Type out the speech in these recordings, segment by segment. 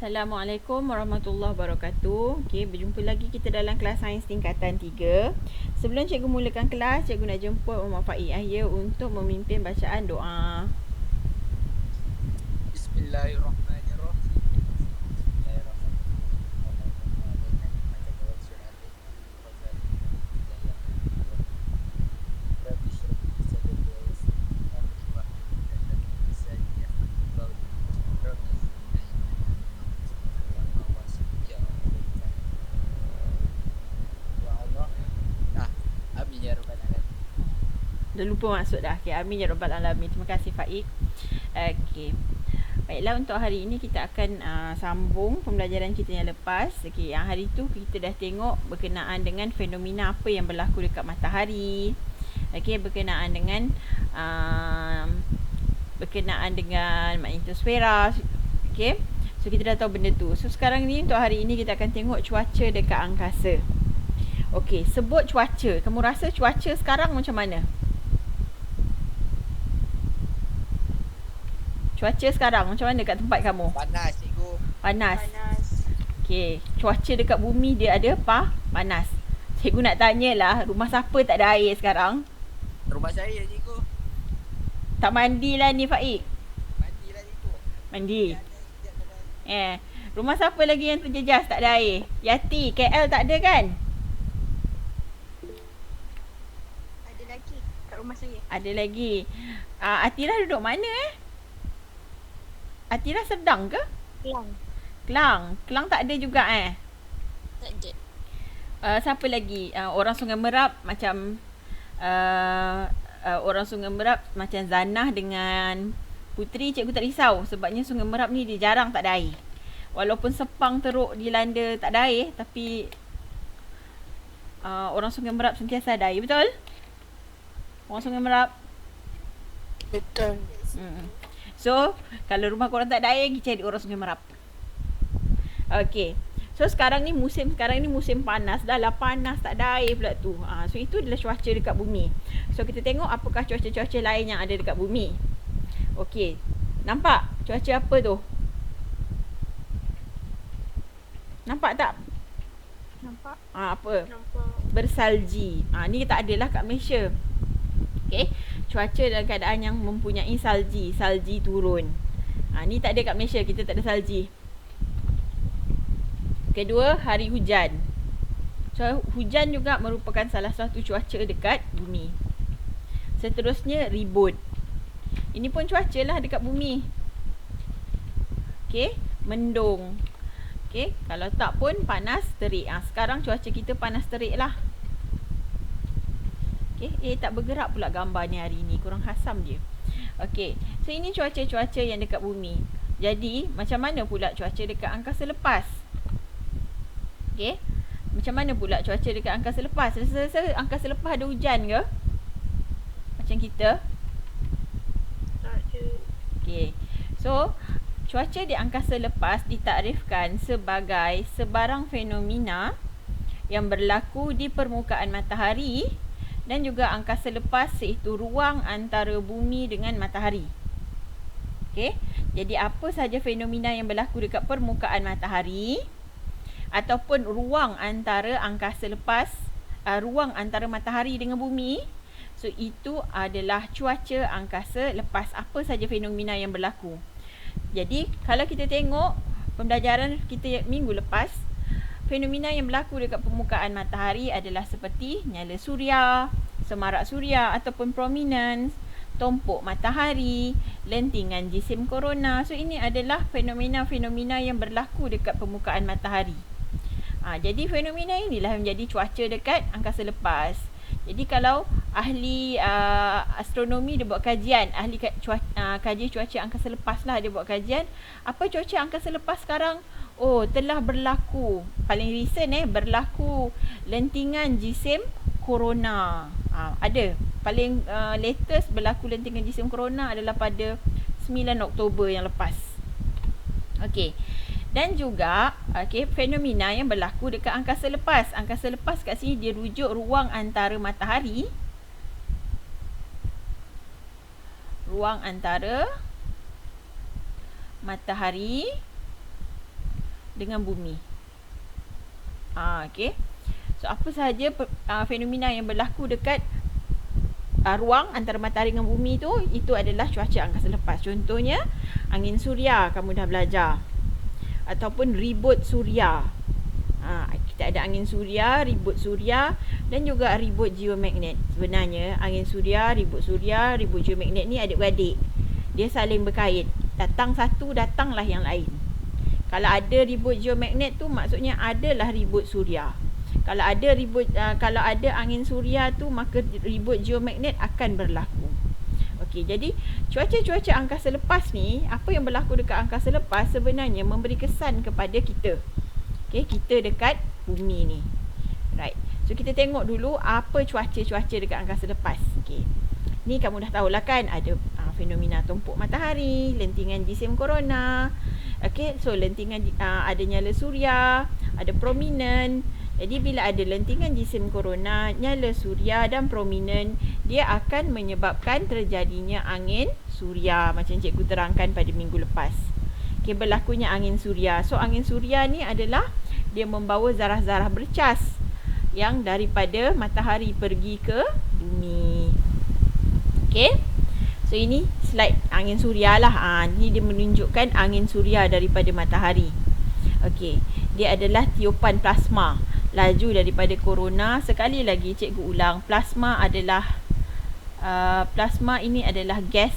Assalamualaikum warahmatullahi wabarakatuh. Okey, berjumpa lagi kita dalam kelas sains tingkatan 3. Sebelum cikgu mulakan kelas, cikgu nak jemput Muhammad Faiz Yahya untuk memimpin bacaan doa. Bismillahirrahmanirrahim. Amin ya rabbal alamin. Dah lupa maksud dah. Okey, amin ya rabbal alamin. Terima kasih Faiz. Okey. Baiklah, untuk hari ini kita akan sambung pembelajaran kita yang lepas. Okey, yang hari tu kita dah tengok berkenaan dengan fenomena apa yang berlaku dekat matahari. Okey, berkenaan dengan magnetosfera. Okey. So kita dah tahu benda tu. So sekarang ni untuk hari ini kita akan tengok cuaca dekat angkasa. Okey, sebut cuaca. Kamu rasa cuaca sekarang macam mana? Cuaca sekarang macam mana kat tempat kamu? Panas cikgu. Panas. Okey, cuaca dekat bumi dia ada panas. Cikgu nak tanyalah, rumah siapa tak ada air sekarang? Rumah saya cikgu. Tak mandilah ni Faik. Mandilah cikgu. Mandi. Rumah siapa lagi yang terjejas tak ada air? Yati, KL tak ada kan? Ada lagi kat rumah saya. Ada lagi. Atira duduk mana Atira Serdang ke? Kelang. Kelang tak ada juga Tak ada. Siapa lagi? Orang Sungai Merap macam orang Sungai Merap macam Zanah dengan Putri, cikgu tak risau sebabnya Sungai Merap ni dia jarang tak ada air. Walaupun Sepang Teruk dilanda tak ada air, tapi orang Sungai Merap sentiasa ada air, betul? Orang Sungai Merap. Betul. So, kalau rumah korang tak ada air, pergi cari orang Sungai Merap. Okey. So, sekarang ni musim panas. Dah lah panas, tak ada air pula tu. So, itu adalah cuaca dekat bumi. So, kita tengok apakah cuaca-cuaca lain yang ada dekat bumi. Okey. Nampak cuaca apa tu? Nampak tak? Nampak? Apa? Nampak. Bersalji. Ni tak adalah kat Malaysia. Okey. Cuaca dalam keadaan yang mempunyai salji turun. Ni tak ada kat Malaysia, kita tak ada salji. Kedua, hari hujan. So, hujan juga merupakan salah satu cuaca dekat bumi. Seterusnya, ribut. Ini pun cuaca lah dekat bumi. Okey, mendung. Okey, kalau tak pun panas terik. Sekarang cuaca kita panas terik lah. Okay. Tak bergerak pula gambar ni hari ni. Kurang hasam dia. Okay. So, ini cuaca-cuaca yang dekat bumi. Jadi, macam mana pula cuaca dekat angkasa lepas? Okay. Macam mana pula cuaca dekat angkasa lepas? Rasa-rasa angkasa lepas ada hujan ke? Macam kita? Tak ada. Okay. So, cuaca di angkasa lepas ditakrifkan sebagai sebarang fenomena yang berlaku di permukaan matahari dan juga angkasa lepas, iaitu ruang antara bumi dengan matahari. Okey, jadi apa sahaja fenomena yang berlaku dekat permukaan matahari ataupun ruang antara angkasa lepas, ruang antara matahari dengan bumi, so itu adalah cuaca angkasa lepas. Apa sahaja fenomena yang berlaku. Jadi kalau kita tengok pembelajaran kita minggu lepas, fenomena yang berlaku dekat permukaan matahari adalah seperti nyala suria, semarak suria ataupun prominence, tumpuk matahari, lentingan jisim korona. So, ini adalah fenomena-fenomena yang berlaku dekat permukaan matahari. Jadi, fenomena inilah yang menjadi cuaca dekat angkasa lepas. Jadi, kalau ahli astronomi dia buat kajian, ahli kaji cuaca angkasa lepas lah dia buat kajian, apa cuaca angkasa lepas sekarang? Telah berlaku, paling recent berlaku lentingan jisim korona. Ada. Paling latest berlaku lentingan jisim korona adalah pada 9 Oktober yang lepas. Okey. Dan juga fenomena yang berlaku dekat angkasa lepas. Angkasa lepas kat sini dia rujuk ruang antara matahari. Ruang antara matahari dengan bumi. Okey. So apa sahaja fenomena yang berlaku dekat ruang antara matahari dengan bumi tu, itu adalah cuaca angkasa lepas. Contohnya angin suria, kamu dah belajar, ataupun ribut suria. Kita ada angin suria, ribut suria, dan juga ribut geomagnet. Sebenarnya angin suria, ribut geomagnet ni adik-beradik. Dia saling berkait. Datang satu, datanglah yang lain. Kalau ada ribut geomagnet tu, maksudnya adalah ribut suria. Kalau ada angin suria tu, maka ribut geomagnet akan berlaku. Okey, jadi cuaca-cuaca angkasa lepas ni, apa yang berlaku dekat angkasa lepas sebenarnya memberi kesan kepada kita. Okey, kita dekat bumi ni. Right. So kita tengok dulu apa cuaca-cuaca dekat angkasa lepas. Okey. Ni kamu dah tahulah kan, ada fenomena tumpuk matahari, lentingan jisim korona. Okey, so lentingan ada nyala suria, ada prominent. Jadi bila ada lentingan jisim korona, nyala suria dan prominent, dia akan menyebabkan terjadinya angin suria macam cikgu terangkan pada minggu lepas. Okey, berlakunya angin suria. So angin suria ni adalah dia membawa zarah-zarah bercas yang daripada matahari pergi ke bumi. Okey. So ini slide angin suria lah. Ni dia menunjukkan angin suria daripada matahari. Okey, dia adalah tiupan plasma laju daripada korona. Sekali lagi cikgu ulang, plasma adalah plasma ini adalah gas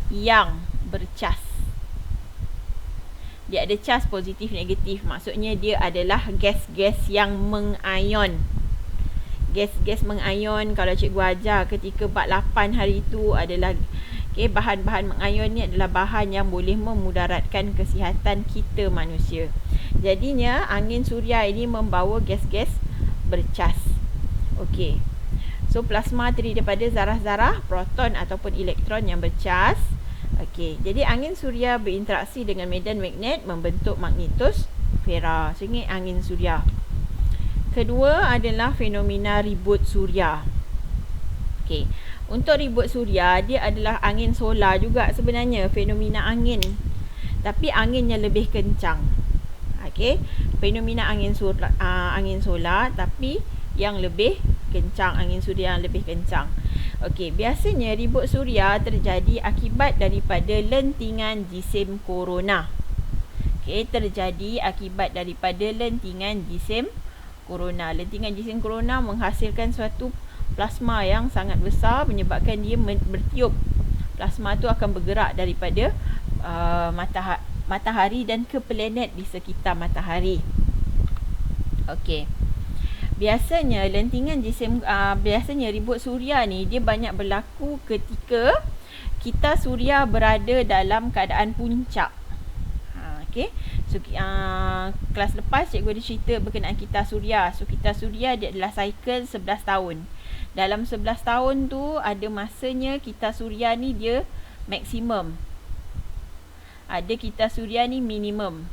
yang bercas. Dia ada cas positif negatif. Maksudnya dia adalah gas-gas yang mengayon. Gas-gas mengayon, kalau cikgu ajar ketika bab 8 hari itu adalah bahan-bahan mengayon ni adalah bahan yang boleh memudaratkan kesihatan kita manusia. Jadinya angin suria ini membawa gas-gas bercas. Okey. So plasma terdiri daripada zarah-zarah, proton ataupun elektron yang bercas. Okey. Jadi angin suria berinteraksi dengan medan magnet membentuk magnetosfera. So ini angin suria. Kedua adalah fenomena ribut suria. Okey. Untuk ribut suria, dia adalah angin solar juga sebenarnya, fenomena angin. Tapi anginnya lebih kencang. Okey, fenomena angin solar tapi yang lebih kencang, angin suria yang lebih kencang. Okey, biasanya ribut suria terjadi akibat daripada lentingan jisim korona. Okey, terjadi akibat daripada lentingan jisim korona. Lentingan jisim korona menghasilkan suatu plasma yang sangat besar, menyebabkan dia bertiup. Plasma tu akan bergerak daripada matahari dan ke planet di sekitar matahari. Okey. Biasanya lentingan jisim biasanya ribut suria ni dia banyak berlaku ketika kita suria berada dalam keadaan puncak. Okey. So kelas lepas cikgu ada cerita berkenaan kita suria. So kita suria dia adalah cycle 11 tahun. Dalam 11 tahun tu ada masanya kita suria ni dia maksimum. Ada kita suria ni minimum.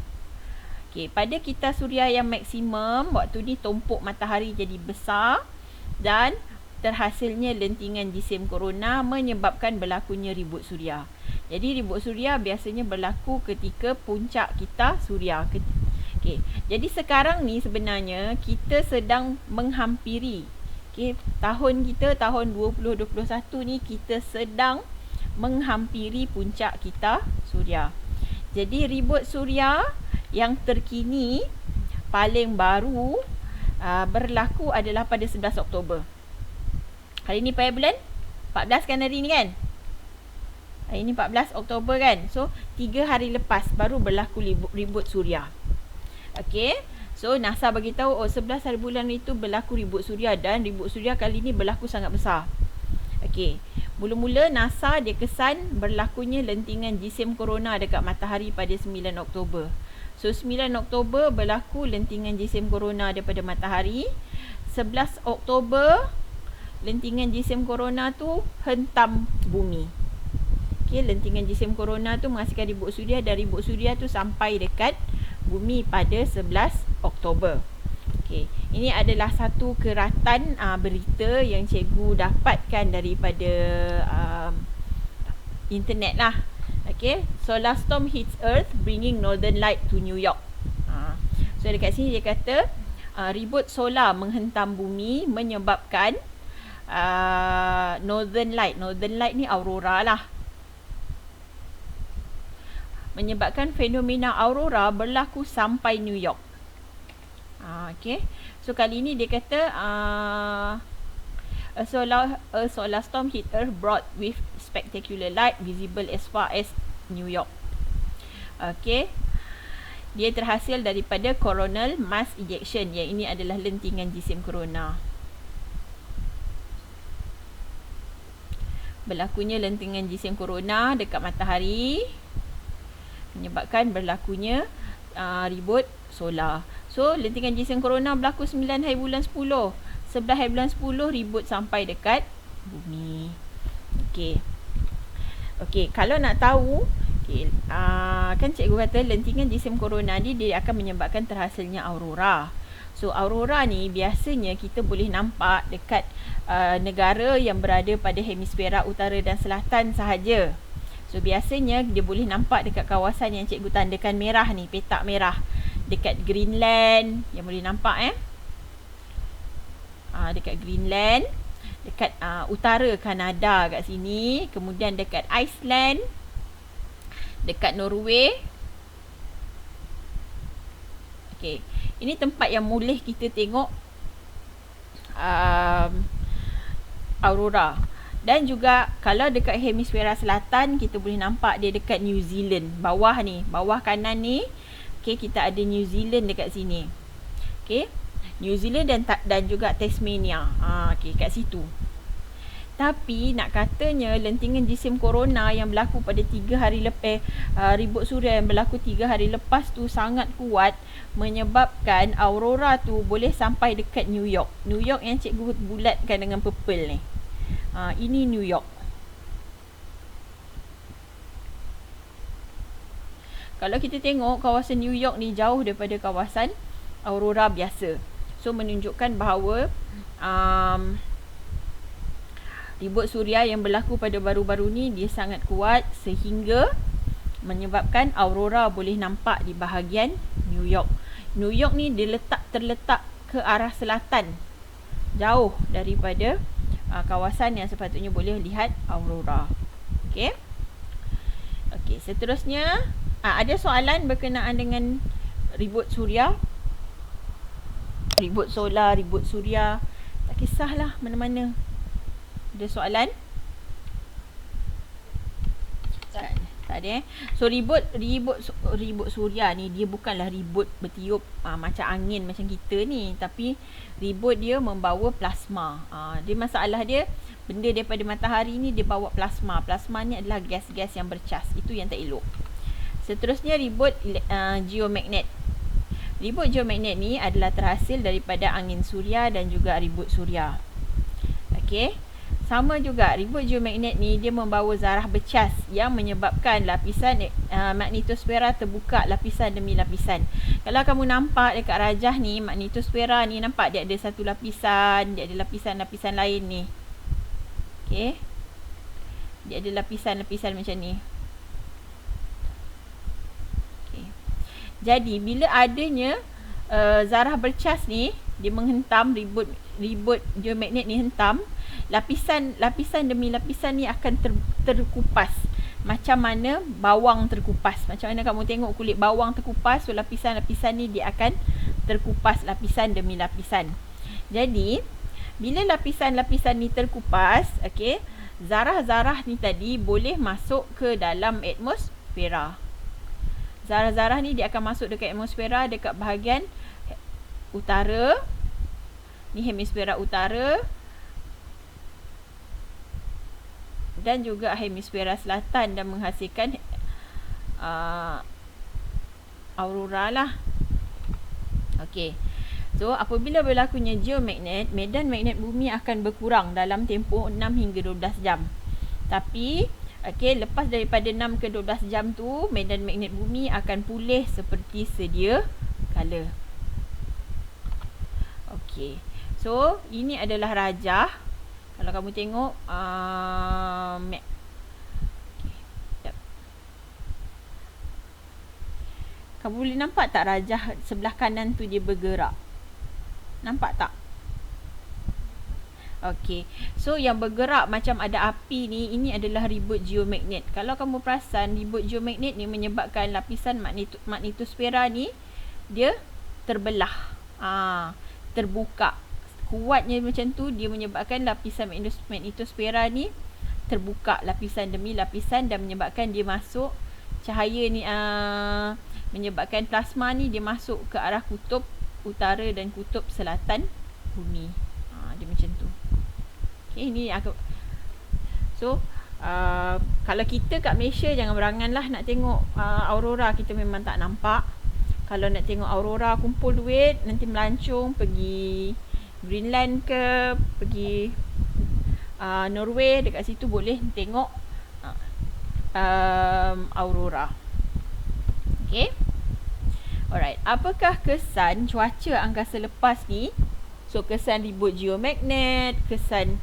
Okey, pada kita suria yang maksimum, waktu ni tumpuk matahari jadi besar dan terhasilnya lentingan jisim korona menyebabkan berlakunya ribut suria. Jadi ribut suria biasanya berlaku ketika puncak kita suria. Okey, jadi sekarang ni sebenarnya kita sedang menghampiri tahun kita, tahun 2021 ni kita sedang menghampiri puncak kita suria. Jadi ribut suria yang terkini paling baru berlaku adalah pada 11 Oktober. Hari ni pada bulan 14 kan hari ni kan? Hari ni 14 Oktober kan? So 3 hari lepas baru berlaku ribut suria. Okey. So NASA bagi tahu 11 hari bulan itu berlaku ribut suria dan ribut suria kali ni berlaku sangat besar. Okey. Mula-mula NASA dia kesan berlakunya lentingan jisim korona dekat matahari pada 9 Oktober. So 9 Oktober berlaku lentingan jisim korona daripada matahari. 11 Oktober lentingan jisim korona tu hentam bumi. Okey, lentingan jisim korona tu menghasilkan ribut suria dan ribut suria tu sampai dekat bumi pada 11 Oktober. Okey, ini adalah satu keratan berita yang cikgu dapatkan daripada internet lah. Okay, solar storm hits Earth, bringing northern light to New York. So dekat sini dia kata ribut solar menghentam bumi menyebabkan northern light. Northern light ni aurora lah. Menyebabkan fenomena aurora berlaku sampai New York. Okay, so kali ni dia kata a solar storm hit Earth brought with spectacular light visible as far as New York. Okay, dia terhasil daripada coronal mass ejection, yang ini adalah lentingan jisim korona. Berlakunya lentingan jisim korona dekat matahari menyebabkan berlakunya ribut solar. So lentingan jisim korona berlaku 9 hari bulan 10. 11 hari bulan 10 ribut sampai dekat bumi. Okey. Okey, kalau nak tahu, okay, kan cikgu kata lentingan jisim korona ni dia akan menyebabkan terhasilnya aurora. So aurora ni biasanya kita boleh nampak dekat negara yang berada pada hemisfera utara dan selatan sahaja. So biasanya dia boleh nampak dekat kawasan yang cikgu tandakan merah ni, petak merah. Dekat Greenland, yang boleh nampak dekat Greenland, dekat utara Kanada kat sini, kemudian dekat Iceland, dekat Norway. Okey, ini tempat yang boleh kita tengok aurora. Dan juga kalau dekat hemisfera selatan, kita boleh nampak dia dekat New Zealand. Bawah ni, bawah kanan ni, okey, kita ada New Zealand dekat sini. Okey, New Zealand dan juga Tasmania. Okey, kat situ. Tapi nak katanya lentingan jisim korona yang berlaku pada 3 hari lepas, ribut suria yang berlaku 3 hari lepas tu sangat kuat, menyebabkan aurora tu boleh sampai dekat New York. New York yang cikgu bulatkan dengan purple ni. Ini New York. Kalau kita tengok kawasan New York ni jauh daripada kawasan aurora biasa. So menunjukkan bahawa ribut suria yang berlaku pada baru-baru ni dia sangat kuat sehingga menyebabkan aurora boleh nampak di bahagian New York. New York ni dia terletak ke arah selatan, jauh daripada kawasan yang sepatutnya boleh lihat aurora. Okey. Okey, seterusnya ada soalan berkenaan dengan ribut suria, ribut solar, ribut suria. Tak kisahlah mana-mana. Ada soalan? Tak ada. So ribut suria ni dia bukanlah ribut bertiup macam angin macam kita ni, tapi ribut dia membawa plasma. Dia masalah dia benda daripada matahari ni dia bawa plasma. Plasma ni adalah gas-gas yang bercas. Itu yang tak elok. Seterusnya ribut geomagnet. Ribut geomagnet ni adalah terhasil daripada angin suria dan juga ribut suria. Okey. Sama juga ribut geomagnet ni dia membawa zarah bercas yang menyebabkan lapisan magnetosfera terbuka lapisan demi lapisan. Kalau kamu nampak dekat rajah ni, magnetosfera ni nampak dia ada satu lapisan, dia ada lapisan-lapisan lain ni. Okey. Dia ada lapisan-lapisan macam ni. Okey. Jadi bila adanya zarah bercas ni, dia menghentam ribut geomagnet ni hentam, lapisan demi lapisan ni akan terkupas. Macam mana bawang terkupas. Macam mana kamu tengok kulit bawang terkupas, so lapisan-lapisan ni dia akan terkupas lapisan demi lapisan. Jadi bila lapisan-lapisan ni terkupas, okey, zarah-zarah ni tadi boleh masuk ke dalam atmosfera. Zarah-zarah ni dia akan masuk dekat atmosfera dekat bahagian utara. Ni hemisfera utara dan juga hemisfera selatan dan menghasilkan aurora lah. Okey. So apabila berlakunya geomagnet, medan magnet bumi akan berkurang dalam tempoh 6 hingga 12 jam. Tapi okey, lepas daripada 6 ke 12 jam tu, medan magnet bumi akan pulih seperti sedia kala. Okey. So ini adalah rajah. Kalau kamu tengok Kamu boleh nampak tak rajah sebelah kanan tu dia bergerak? Nampak tak? Okey. So yang bergerak macam ada api ni, ini adalah ribut geomagnet. Kalau kamu perasan, ribut geomagnet ni menyebabkan lapisan magnetosfera ni dia terbelah. Terbuka. Kuatnya macam tu, dia menyebabkan lapisan magnetosfera ni terbuka lapisan demi lapisan dan menyebabkan dia masuk cahaya ni, menyebabkan plasma ni dia masuk ke arah kutub utara dan kutub selatan bumi. Dia macam tu. Okay, ni aku. So kalau kita kat Malaysia, jangan beranganlah nak tengok aurora. Kita memang tak nampak. Kalau nak tengok aurora, kumpul duit, nanti melancong pergi Greenland ke, pergi Norway, dekat situ boleh tengok aurora. Okay. Alright, apakah kesan cuaca angkasa lepas ni? So kesan ribut geomagnet, kesan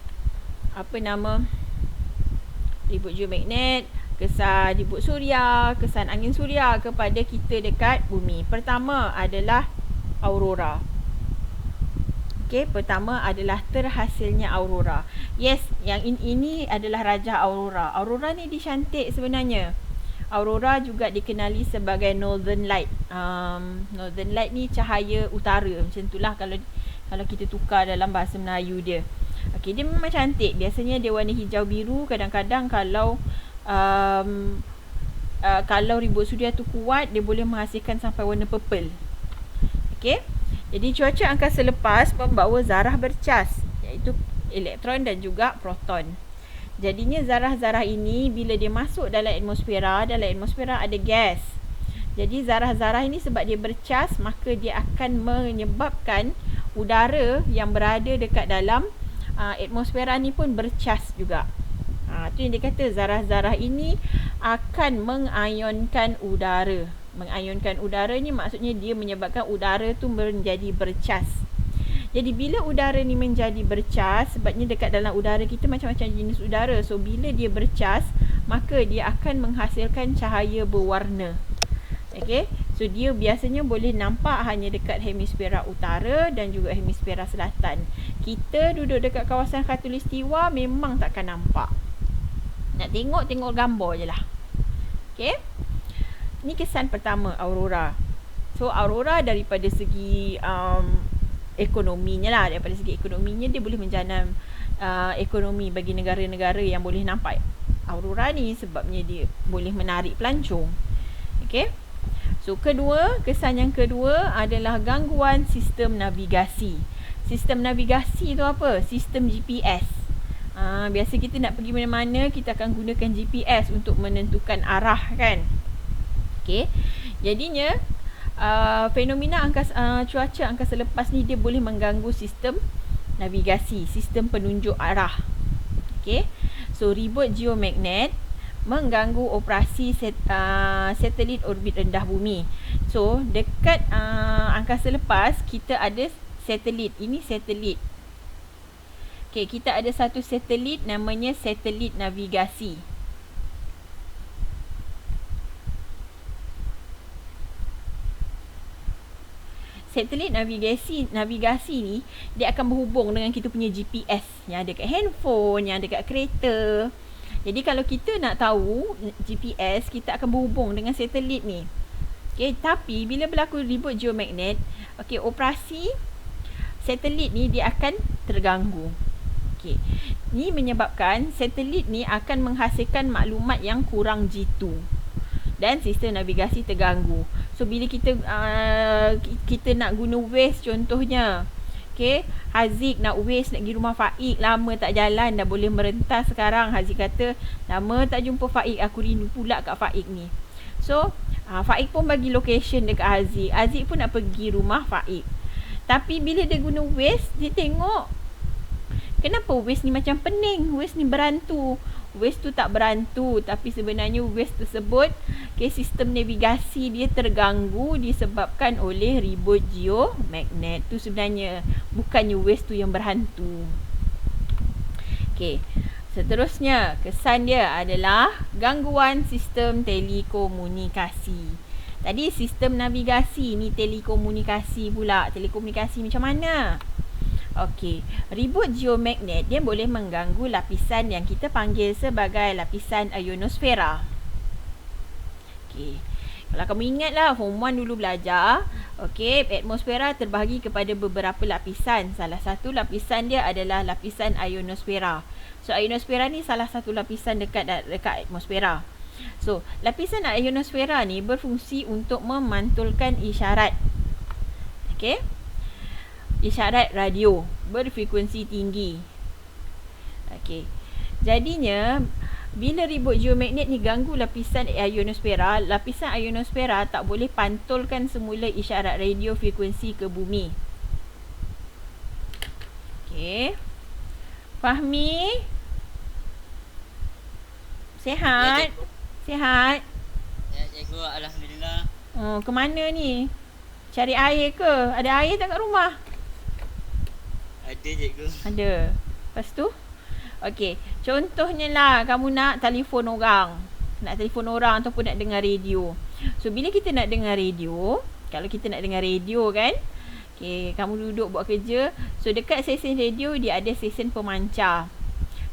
ribut geomagnet, kesan ribut suria, kesan angin suria kepada kita dekat bumi. Pertama adalah aurora. Okey, pertama adalah terhasilnya aurora. Yes, yang ini adalah rajah aurora. Aurora ni dicantik sebenarnya. Aurora juga dikenali sebagai northern light. Northern light ni cahaya utara. Macam itulah kalau kita tukar dalam bahasa Melayu dia. Okey, dia memang cantik. Biasanya dia warna hijau biru. Kadang-kadang kalau ribut suria tu kuat, dia boleh menghasilkan sampai warna purple. Okey. Jadi cuaca angkasa lepas membawa zarah bercas, iaitu elektron dan juga proton. Jadinya zarah-zarah ini bila dia masuk dalam atmosfera ada gas. Jadi zarah-zarah ini sebab dia bercas, maka dia akan menyebabkan udara yang berada dekat dalam atmosfera ni pun bercas juga. Tu yang dia kata, zarah-zarah ini akan mengayonkan udara. Mengayonkan udara ni maksudnya dia menyebabkan udara tu menjadi bercas. Jadi bila udara ni menjadi bercas, sebabnya dekat dalam udara kita macam-macam jenis udara. So bila dia bercas, maka dia akan menghasilkan cahaya berwarna. Okay, so dia biasanya boleh nampak hanya dekat hemisfera utara dan juga hemisfera selatan. Kita duduk dekat kawasan khatulistiwa memang takkan nampak. Nak tengok gambar je lah. Okay, ni kesan pertama, aurora. So aurora daripada segi ekonominya lah, daripada segi ekonominya dia boleh menjanam ekonomi bagi negara-negara yang boleh nampak aurora ni, sebabnya dia boleh menarik pelancong. Okay. So kesan yang kedua adalah gangguan sistem navigasi. Sistem navigasi tu apa? Sistem GPS. Biasa kita nak pergi mana-mana, kita akan gunakan GPS untuk menentukan arah kan. Okay. Jadinya fenomena cuaca angkasa lepas ni dia boleh mengganggu sistem navigasi, sistem penunjuk arah. Okay. So ribut geomagnet mengganggu operasi satelit orbit rendah bumi. So dekat angkasa lepas kita ada satelit. Ini satelit. Okay, kita ada satu satelit namanya satelit navigasi. Satelit navigasi ni dia akan berhubung dengan kita punya GPS yang ada kat handphone, yang ada kat kereta. Jadi kalau kita nak tahu GPS, kita akan berhubung dengan satelit ni. Okay, tapi bila berlaku ribut geomagnet, okay, operasi satelit ni dia akan terganggu. Okay, ni menyebabkan satelit ni akan menghasilkan maklumat yang kurang jitu dan sistem navigasi terganggu. So bila kita nak guna Waze contohnya, okay, Haziq nak Waze nak pergi rumah Faik, lama tak jalan, dah boleh merentas sekarang. Haziq kata, lama tak jumpa Faik, aku rindu pula kat Faik ni. So Faik pun bagi location dekat Haziq. Haziq pun nak pergi rumah Faik. Tapi bila dia guna Waze, dia tengok kenapa Waze ni macam pening, Waze ni berantu. Waze tu tak berantu, tapi sebenarnya Waze tersebut, okay, sistem navigasi dia terganggu disebabkan oleh ribut geomagnet. Tu sebenarnya, bukannya Waze tu yang berhantu. Okay, seterusnya kesan dia adalah gangguan sistem telekomunikasi. Tadi sistem navigasi ni telekomunikasi pula. Telekomunikasi macam mana? Okey, ribut geomagnet dia boleh mengganggu lapisan yang kita panggil sebagai lapisan ionosfera. Okey. Kalau kamu ingat lah, Form 1 dulu belajar, okey, atmosfera terbahagi kepada beberapa lapisan. Salah satu lapisan dia adalah lapisan ionosfera. So, ionosfera ni salah satu lapisan dekat atmosfera. So, lapisan ionosfera ni berfungsi untuk memantulkan isyarat. Okey. Isyarat radio berfrekuensi tinggi. Okey. Jadinya, bila ribut geomagnet ni ganggu lapisan ionosfera, lapisan ionosfera tak boleh pantulkan semula isyarat radio frekuensi ke bumi. Okey. Fahmi? Sihat? Ya, cikgu. Sihat? Ya, cikgu. Alhamdulillah. Oh, ke mana ni? Cari air ke? Ada air tak kat rumah? Ada, cikgu. Ada. Lepas tu? Okey. Contohnya lah, kamu nak telefon orang. Nak telefon orang ataupun nak dengar radio. So, bila kita nak dengar radio, kalau kita nak dengar radio kan, okey, kamu duduk buat kerja. So, dekat stesen radio, dia ada stesen pemancar.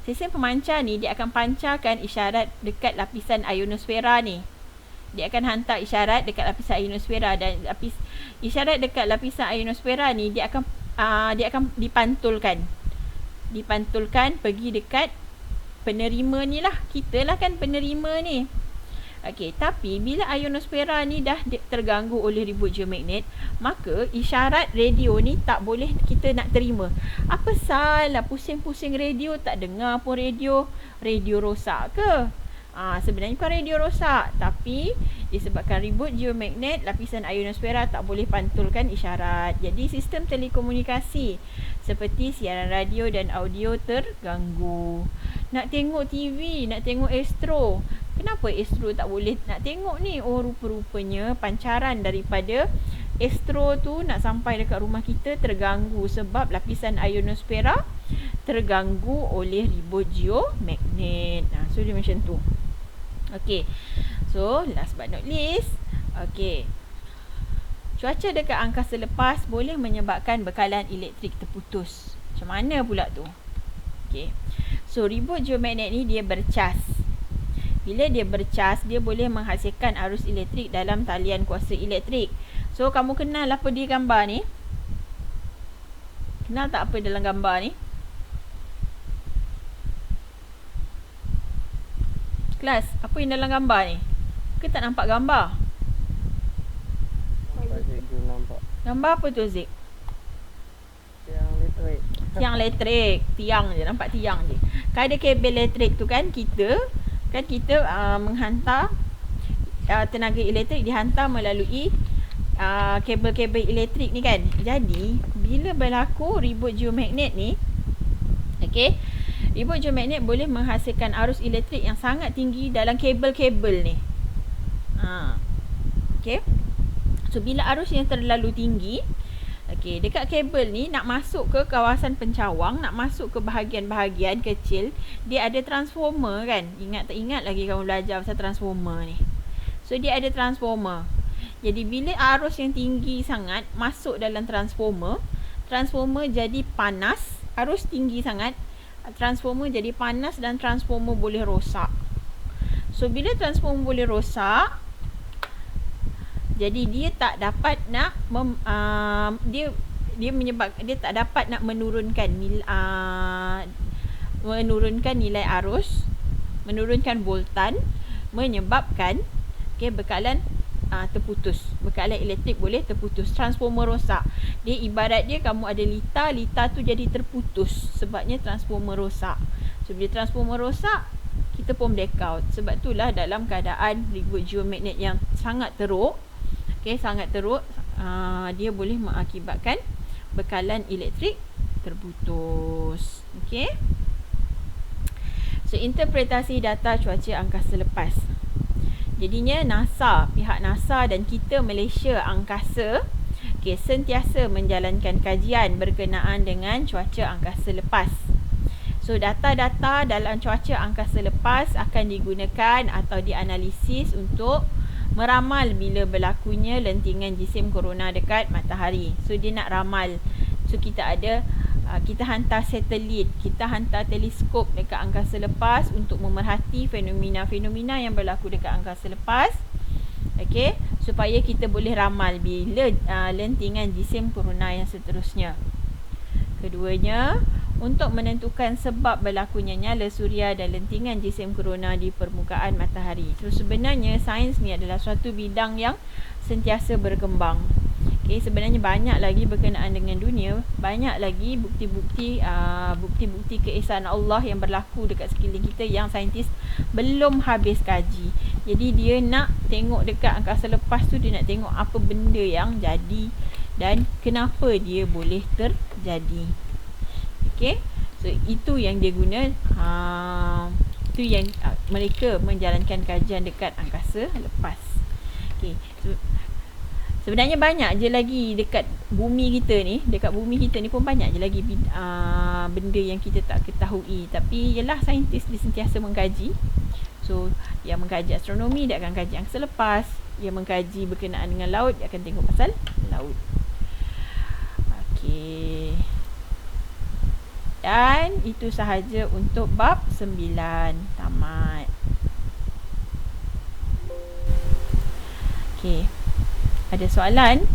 Stesen pemancar ni, dia akan pancarkan isyarat dekat lapisan ionosfera ni. Dia akan hantar isyarat dekat lapisan ionosfera, dan isyarat dekat lapisan ionosfera ni dia akan dipantulkan pergi dekat penerima ni lah. Kita lah kan penerima ni. Okey, tapi bila ionosfera ni dah terganggu oleh ribut geomagnet, maka isyarat radio ni tak boleh kita nak terima. Apa salah pusing-pusing radio, tak dengar pun radio rosak ke? Sebenarnya bukan radio rosak, tapi disebabkan ribut geomagnet, lapisan ionosfera tak boleh pantulkan isyarat. Jadi sistem telekomunikasi seperti siaran radio dan audio terganggu. Nak tengok TV, nak tengok Astro, kenapa Astro tak boleh nak tengok ni? Oh, rupa-rupanya pancaran daripada Astro tu nak sampai dekat rumah kita terganggu sebab lapisan ionosfera terganggu oleh ribut geomagnet. So dia macam tu. Okey. So last but not least, okey. Cuaca dekat angkasa lepas boleh menyebabkan bekalan elektrik terputus. Macam mana pula tu? Okey. So ribut geomagnet ni dia bercas. Bila dia bercas, dia boleh menghasilkan arus elektrik dalam talian kuasa elektrik. So kamu kenal apa dia gambar ni? Kenal tak apa dalam gambar ni? Kelas, apa yang dalam gambar ni? Ke tak nampak gambar? Nampak. Gambar apa tu, Zik? Tiang elektrik. Tiang elektrik. Tiang je, nampak tiang je. Kan ada kabel elektrik tu kan, kita menghantar tenaga elektrik dihantar melalui kabel-kabel elektrik ni kan. Jadi, bila berlaku ribut geomagnet ni, okey, ribut geomagnet boleh menghasilkan arus elektrik yang sangat tinggi dalam kabel-kabel ni. Okey. So, bila arus yang terlalu tinggi, okey, dekat kabel ni nak masuk ke kawasan pencawang, nak masuk ke bahagian-bahagian kecil, dia ada transformer kan. Ingat tak ingat lagi kamu belajar pasal transformer ni. So, dia ada transformer. Jadi, bila arus yang tinggi sangat masuk dalam transformer jadi panas, arus tinggi sangat, transformer jadi panas dan transformer boleh rosak. So, bila transformer boleh rosak, jadi dia tak dapat nak dia tak dapat nak menurunkan nilai arus, menurunkan voltan, menyebabkan bekalan terputus. Bekalan elektrik boleh terputus, transformer rosak. Dia ibarat dia kamu ada litar tu jadi terputus sebabnya transformer rosak. So bila transformer rosak, kita pun blackout. Sebab itulah dalam keadaan ribut geomagnet yang sangat teruk, dia boleh mengakibatkan bekalan elektrik terputus. Okey. So interpretasi data cuaca angkasa lepas. Jadinya pihak NASA dan kita Malaysia Angkasa sentiasa menjalankan kajian berkenaan dengan cuaca angkasa lepas. So data-data dalam cuaca angkasa lepas akan digunakan atau dianalisis untuk meramal bila berlakunya lentingan jisim korona dekat matahari. So dia nak ramal. So kita ada kita hantar satelit, kita hantar teleskop dekat angkasa lepas untuk memerhati fenomena-fenomena yang berlaku dekat angkasa lepas. Okey, supaya kita boleh ramal bila lentingan jisim korona yang seterusnya. Keduanya, untuk menentukan sebab berlakunya nyala suria dan lentingan jisim korona di permukaan matahari. So sebenarnya sains ni adalah suatu bidang yang sentiasa berkembang. Okay, sebenarnya banyak lagi berkenaan dengan dunia, banyak lagi bukti-bukti keesaan Allah yang berlaku dekat sekeliling kita yang saintis belum habis kaji. Jadi dia nak tengok dekat angkasa lepas tu, dia nak tengok apa benda yang jadi dan kenapa dia boleh terjadi. Okay, so itu yang dia guna, itu yang mereka menjalankan kajian dekat angkasa lepas. Okay, so sebenarnya banyak je lagi dekat bumi kita ni. Dekat bumi kita ni pun banyak je lagi benda yang kita tak ketahui. Tapi ialah saintis dia sentiasa mengkaji. So yang mengkaji astronomi dia akan kaji angkasa lepas. Yang mengkaji berkenaan dengan laut dia akan tengok pasal laut. Okey. Dan itu sahaja untuk bab 9. Tamat. Okey. Ada soalan?